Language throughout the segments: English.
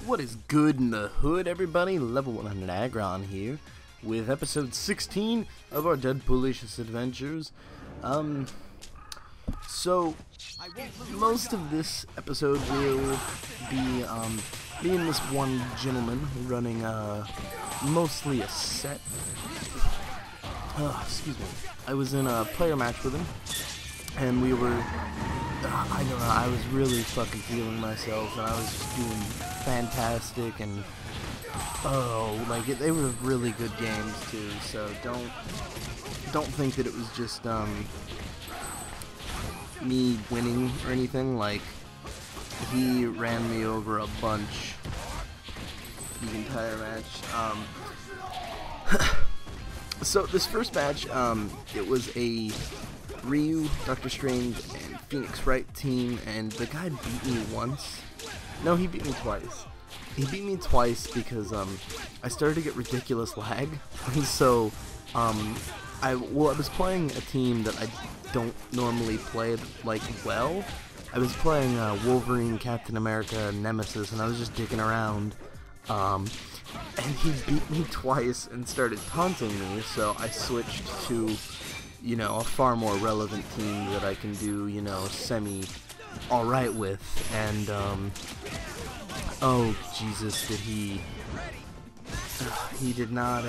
What is good in the hood, everybody? Level 100 Agron here with episode 16 of our Deadpoolicious adventures. So most of this episode will be me and this one gentleman running mostly a set. Excuse me. I was in a player match with him, and we were. I don't know, I was really fucking feeling myself, and I was just doing fantastic, and they were really good games too. So don't think that it was just me winning or anything. Like, he ran me over a bunch the entire match. So this first match, it was a Ryu, Dr. Strange, and Phoenix Wright team, and the guy beat me once. No, he beat me twice. He beat me twice because I started to get ridiculous lag, and so I was playing a team that I don't normally play like well. I was playing Wolverine, Captain America, Nemesis, and I was just dicking around. And he beat me twice and started taunting me, so I switched to, you know, a far more relevant team that I can do, you know, semi-alright with, and, oh, Jesus, he did not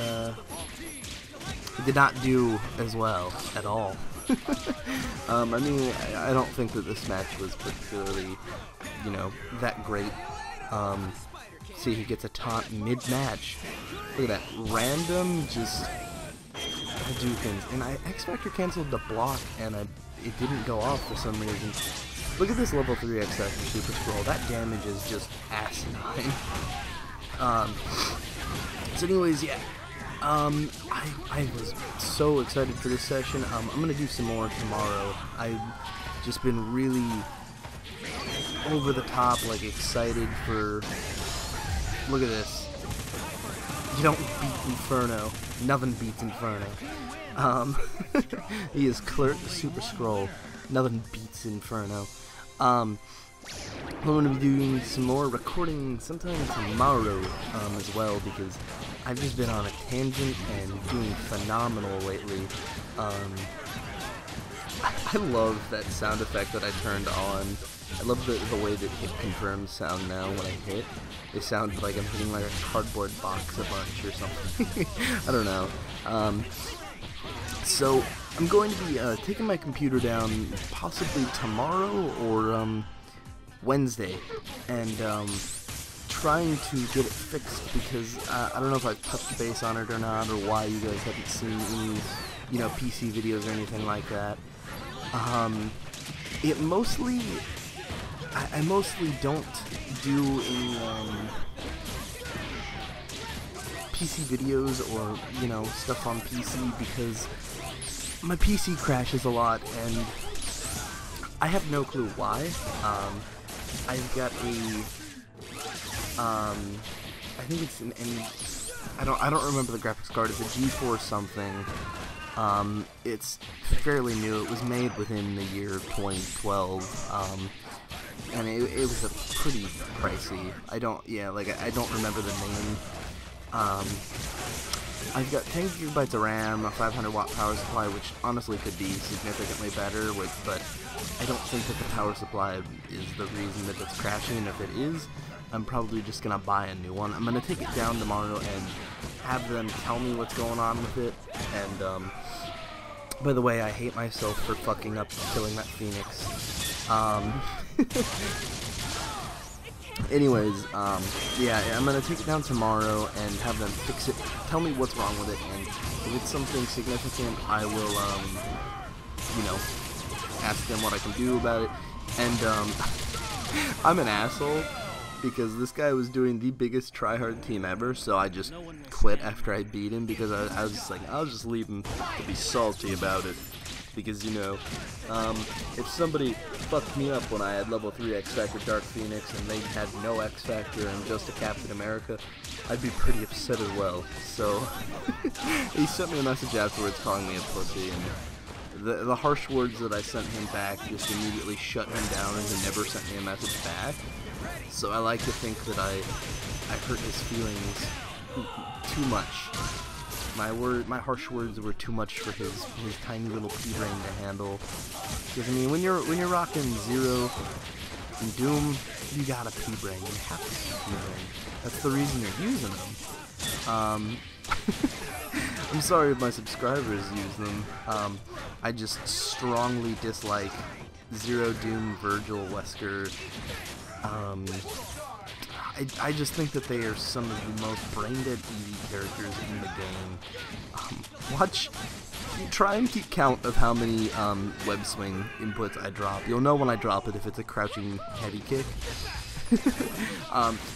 do as well at all. I mean, I don't think that this match was particularly, you know, that great. See, he gets a taunt mid-match. Look at that, random, just do things, and I X-Factor canceled the block, and it didn't go off for some reason. Look at this level 3 X-Factor Super Scroll. That damage is just asinine. So anyways, yeah. I was so excited for this session. I'm gonna do some more tomorrow. I've just been really over the top, like, excited for. Look at this. You don't beat Inferno. Nothing beats Inferno. He is Clerk the Super Scroll. Nothing beats Inferno. I'm going to be doing some more recording sometime tomorrow as well, because I've just been on a tangent and doing phenomenal lately. I love that sound effect that I turned on. I love the way that hit confirms sound now when I hit. It sounds like I'm hitting like a cardboard box a bunch or something. I don't know. So I'm going to be taking my computer down possibly tomorrow or Wednesday, and trying to get it fixed, because I don't know if I've touched base on it or not, or why you guys haven't seen any, you know, PC videos or anything like that. It mostly. I mostly don't do any PC videos or, you know, stuff on PC, because my PC crashes a lot, and I have no clue why. I've got I think it's I don't remember the graphics card. It's a GeForce something. It's fairly new. It was made within the year 2012. And it was a pretty pricey. I don't remember the name. I've got 10 gigabytes of RAM, a 500 watt power supply, which honestly could be significantly better, but I don't think that the power supply is the reason that it's crashing, and if it is, I'm probably just gonna buy a new one. I'm gonna take it down tomorrow and have them tell me what's going on with it, and, by the way, I hate myself for fucking up killing that Phoenix. Anyways, yeah, I'm gonna take it down tomorrow and have them fix it, tell me what's wrong with it, and if it's something significant, I will, you know, ask them what I can do about it, and, I'm an asshole, because this guy was doing the biggest tryhard team ever, so I just quit after I beat him, because I was just like, I'll just leave him to be salty about it, because, you know, if somebody fucked me up when I had level 3 X-Factor Dark Phoenix and they had no X-Factor and just a Captain America, I'd be pretty upset as well. So he sent me a message afterwards calling me a pussy, and the harsh words that I sent him back just immediately shut him down, and he never sent me a message back. So I like to think that I hurt his feelings too much. My harsh words were too much for his tiny little pea brain to handle. Because I mean, when you're rocking Zero and Doom, you got a pea brain. You have to have a pea brain. That's the reason you're using them. I'm sorry if my subscribers use them. I just strongly dislike Zero, Doom, Virgil, Wesker. I just think that they are some of the most brain-dead easy characters in the game. Try and keep count of how many web swing inputs I drop. You'll know when I drop it if it's a crouching heavy kick.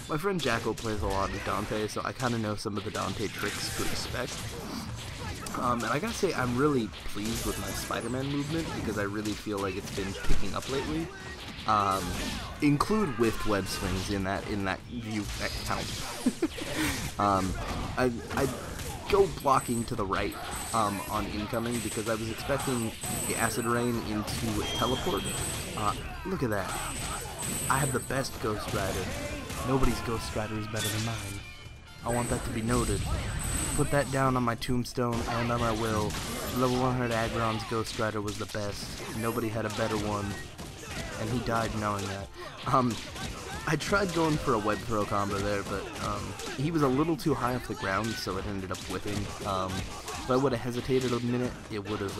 My friend Jacko plays a lot of Dante, so I kind of know some of the Dante tricks to expect. And I gotta say, I'm really pleased with my Spider-Man movement because I really feel like it's been picking up lately. Include whiffed web swings in that view count. I go blocking to the right on incoming because I was expecting the acid rain into teleport. Look at that. I have the best Ghost Rider. Nobody's Ghost Rider is better than mine. I want that to be noted. Put that down on my tombstone and on my will. Level 100 Agron's Ghost Rider was the best. Nobody had a better one. And he died knowing that. I tried going for a web throw combo there, but he was a little too high off the ground, so it ended up whiffing. If I would have hesitated a minute, it would have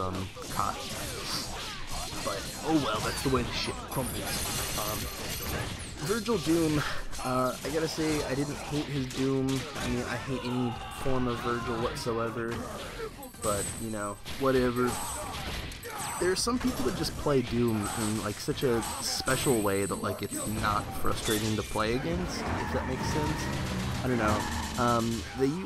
caught. But oh well, that's the way the shit crumbles. Virgil Doom, I gotta say, I didn't hate his Doom. I mean, I hate any form of Virgil whatsoever. But you know, whatever. There are some people that just play Doom in like such a special way that like it's not frustrating to play against, if that makes sense. I don't know.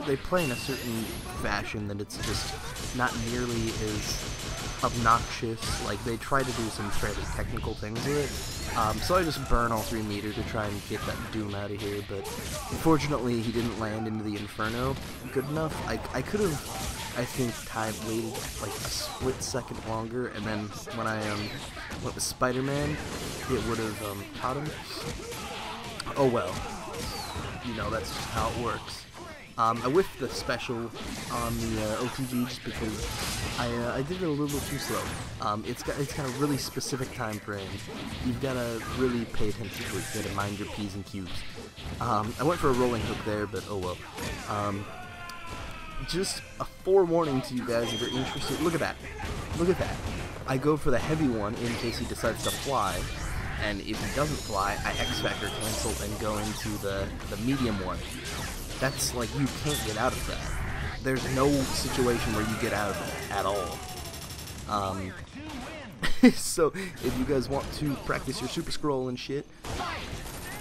They play in a certain fashion that it's just not nearly as obnoxious. Like they try to do some fairly technical things with it. So I just burn all 3 meter to try and get that Doom out of here. But unfortunately, he didn't land into the Inferno good enough. I could have. I think waited like a split second longer, and then when I went with Spider-Man, it would have caught him. Oh well, you know, that's just how it works. I whiffed the special on the OTG just because I did it a little too slow. It's got a really specific time frame. You've got to really pay attention to it. You got to mind your P's and Q's. I went for a rolling hook there, but oh well. Just a forewarning to you guys if you're interested. Look at that. Look at that. I go for the heavy one in case he decides to fly, and if he doesn't fly, I X-Factor cancel and go into the medium one. That's like, you can't get out of that. There's no situation where you get out of it at all. So, if you guys want to practice your Super Scroll and shit,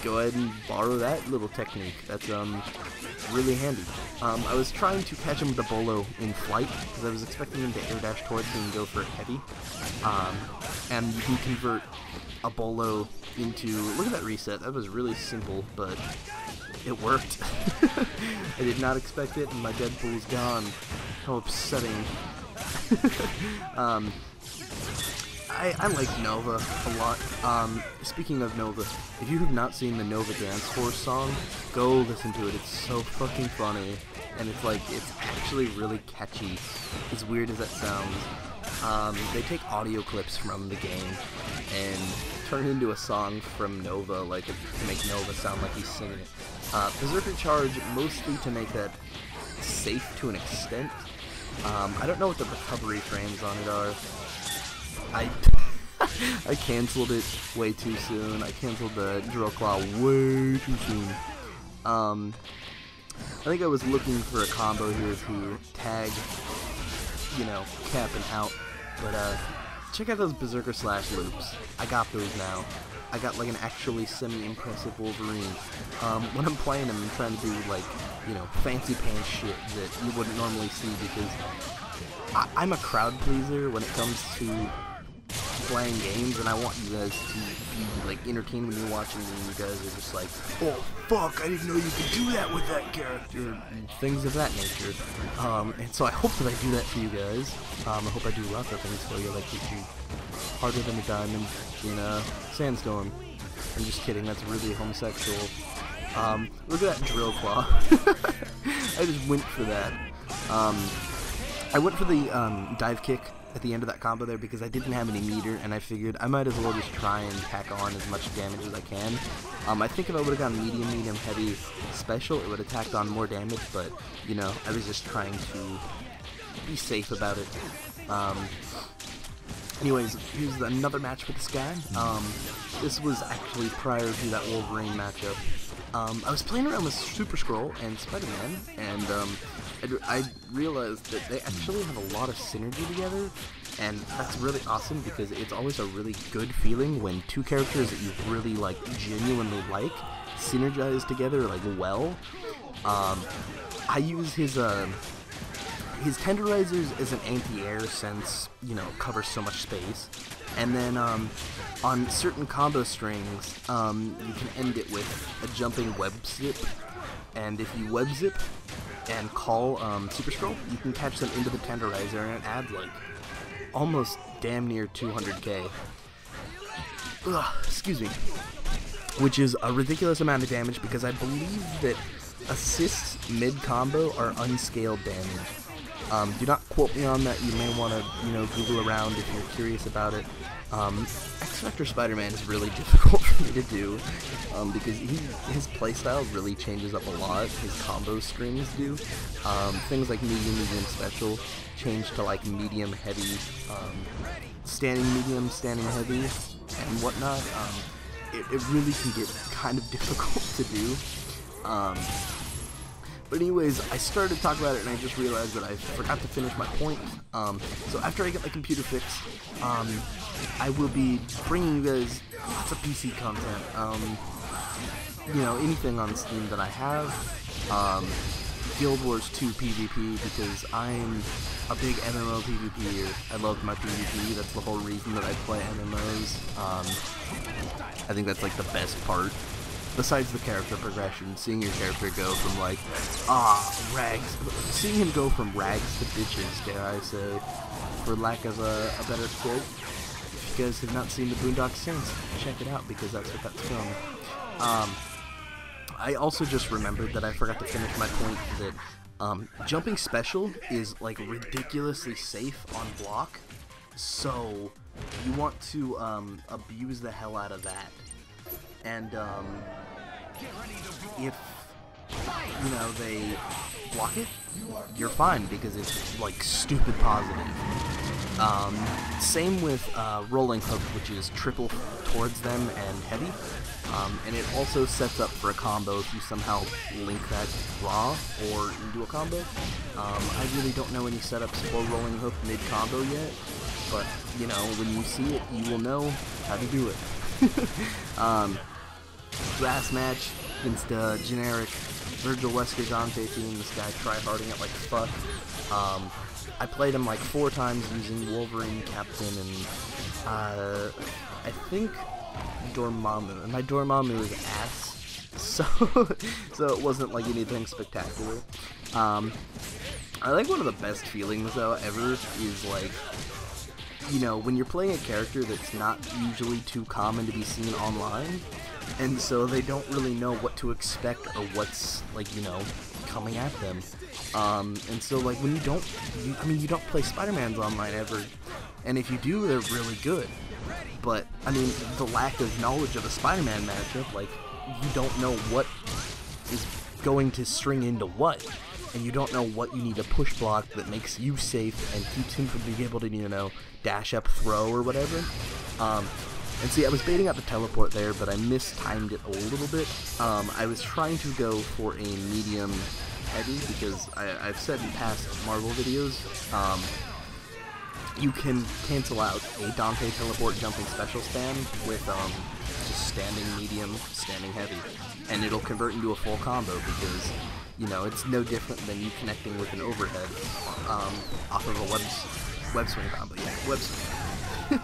go ahead and borrow that little technique. That's really handy. I was trying to catch him with a bolo in flight because I was expecting him to air dash towards me and go for a heavy. And you can convert a bolo into, look at that reset. That was really simple, but it worked. I did not expect it, and my Deadpool's gone. How upsetting. I like Nova a lot. Speaking of Nova, if you have not seen the Nova Dance Force song, go listen to it. It's so fucking funny, and it's actually really catchy, as weird as that sounds. They take audio clips from the game and turn it into a song from Nova, like to make Nova sound like he's singing it. Berserker Charge, mostly to make that safe to an extent. I don't know what the recovery frames on it are. I canceled it way too soon. I canceled the Drill Claw way too soon. I think I was looking for a combo here to tag, you know, Cap and out. But check out those Berserker Slash loops. I got those now. I got like an actually semi-impressive Wolverine. When I'm playing him, I'm trying to do like, you know, fancy pants shit that you wouldn't normally see because I'm a crowd pleaser when it comes to playing games, and I want you guys to be like entertained when you're watching me. And you guys are just like, oh fuck, I didn't know you could do that with that character, and things of that nature. And so I hope that I do that for you guys. I hope I do lots of things for you, like hit you harder than a diamond in a sandstorm. I'm just kidding. That's really homosexual. Look at that drill claw. I just went for that. I went for the dive kick at the end of that combo there because I didn't have any meter, and I figured I might as well just try and tack on as much damage as I can. I think if I would have gone medium, heavy, special, it would have tacked on more damage, but, you know, I was just trying to be safe about it. Anyways, here's another match with this guy. This was actually prior to that Wolverine matchup. I was playing around with Super Skrull and Spider-Man, and I realized that they actually have a lot of synergy together, and that's really awesome because it's always a really good feeling when two characters that you really like, genuinely like, synergize together like well. I use his tenderizers as an anti-air since, you know, covers so much space. And then on certain combo strings, you can end it with a jumping web zip. And if you web zip and call Super Skrull, you can catch them into the tenderizer, and it adds like almost damn near 200k. Excuse me. Which is a ridiculous amount of damage because I believe that assists mid-combo are unscaled damage. Do not quote me on that. You may want to, you know, Google around if you're curious about it. X-Factor Spider-Man is really difficult for me to do because his playstyle really changes up a lot. His combo strings do. Things like medium, special change to like medium, heavy, standing medium, standing heavy, and whatnot. It really can get kind of difficult to do. But anyways, I started to talk about it and I just realized that I forgot to finish my point. So after I get my computer fixed, I will be bringing you guys lots of PC content. You know, anything on Steam that I have. Guild Wars 2 PvP because I'm a big MMO PvPer. I love my PvP. That's the whole reason that I play MMOs. I think that's like the best part. Besides the character progression, seeing your character go from like, rags, seeing him go from rags to bitches, dare I say, for lack of a better quote. If you guys have not seen the Boondocks since, check it out because that's what that's from. I also just remembered that I forgot to finish my point that jumping special is like ridiculously safe on block, so you want to abuse the hell out of that. And if, you know, they block it, you're fine because it's like stupid positive. Same with rolling hook, which is triple towards them and heavy. And it also sets up for a combo if you somehow link that raw or into a combo. I really don't know any setups for rolling hook mid-combo yet, but, you know, when you see it, you will know how to do it. Last match against a generic Virgil Wesker Dante team. This guy tryharding it like fuck. I played him like 4 times using Wolverine, Captain, and I think Dormammu. And my Dormammu is ass, so it wasn't like anything spectacular. I think one of the best feelings though ever is like, you know, when you're playing a character that's not usually too common to be seen online, and so they don't really know what to expect or what's, like, you know, coming at them. And so, like, when you don't play Spider-Mans online ever, and if you do, they're really good. But, I mean, the lack of knowledge of a Spider-Man matchup, like, you don't know what is going to string into what, and you don't know what you need to push block that makes you safe and keeps him from being able to, you know, dash up, throw, or whatever. And see, I was baiting out the teleport there, but I mistimed it a little bit. I was trying to go for a medium heavy because I've said in past Marvel videos, you can cancel out a Dante teleport jumping special spam with just standing medium, standing heavy, and it'll convert into a full combo because, you know, it's no different than you connecting with an overhead off of a web swing combo. Yeah, web swing.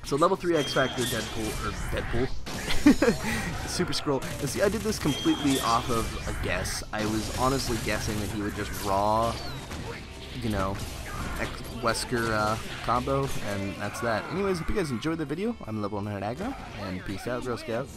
So level 3 X Factor Deadpool, Super Scroll. And see, I did this completely off of a guess. I was honestly guessing that he would just raw, you know, Wesker combo, and that's that. Anyways, hope you guys enjoyed the video. I'm Level 9 Aggro, and peace out, Girl Scout.